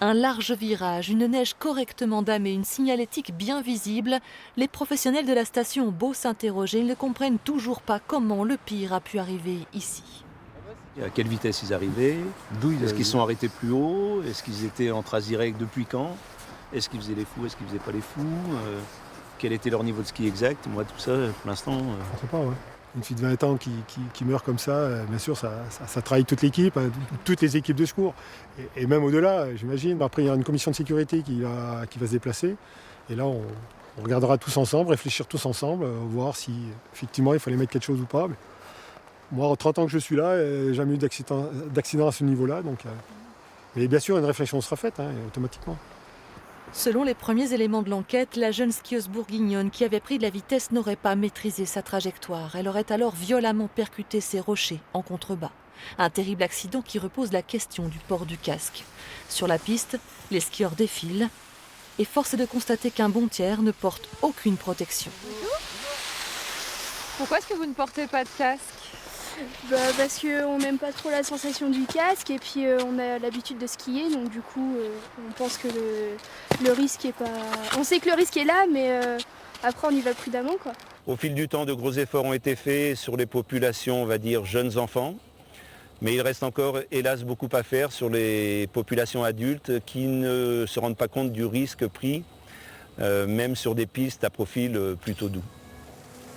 Un large virage, une neige correctement damée, une signalétique bien visible. Les professionnels de la station ont beau s'interroger, ils ne comprennent toujours pas comment le pire a pu arriver ici. À quelle vitesse ils arrivaient? Est-ce qu'ils sont arrêtés plus haut? Est-ce qu'ils étaient en Transirect depuis quand? Est-ce qu'ils faisaient les fous? Est-ce qu'ils faisaient pas les fous? Quel était leur niveau de ski exact? Moi, tout ça, pour l'instant. Je ne sais pas, ouais. Une fille de 20 ans qui meurt comme ça, bien sûr, ça trahit toute l'équipe, hein, toutes les équipes de secours. Et même au-delà, j'imagine. Après, il y aura une commission de sécurité qui va se déplacer. Et là, on regardera tous ensemble, réfléchir tous ensemble, voir si effectivement il fallait mettre quelque chose ou pas. Mais moi, en 30 ans que je suis là, j'ai jamais eu d'accident à ce niveau-là. Mais bien sûr, une réflexion sera faite, hein, automatiquement. Selon les premiers éléments de l'enquête, la jeune skieuse bourguignonne qui avait pris de la vitesse n'aurait pas maîtrisé sa trajectoire. Elle aurait alors violemment percuté ces rochers en contrebas. Un terrible accident qui repose la question du port du casque. Sur la piste, les skieurs défilent et force est de constater qu'un bon tiers ne porte aucune protection. Pourquoi est-ce que vous ne portez pas de casque? Parce qu'on n'aime pas trop la sensation du casque et puis on a l'habitude de skier, donc du coup on pense que le risque est pas... On sait que le risque est là, mais après on y va prudemment, quoi. Au fil du temps, de gros efforts ont été faits sur les populations, on va dire, jeunes enfants. Mais il reste encore, hélas, beaucoup à faire sur les populations adultes qui ne se rendent pas compte du risque pris, même sur des pistes à profil plutôt doux.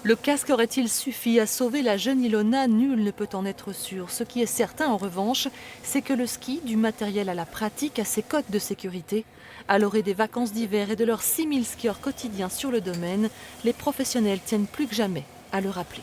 Le casque aurait-il suffi à sauver la jeune Ilona? Nul ne peut en être sûr. Ce qui est certain en revanche, c'est que le ski, du matériel à la pratique, a ses codes de sécurité. À l'orée des vacances d'hiver et de leurs 6000 skieurs quotidiens sur le domaine, les professionnels tiennent plus que jamais à le rappeler.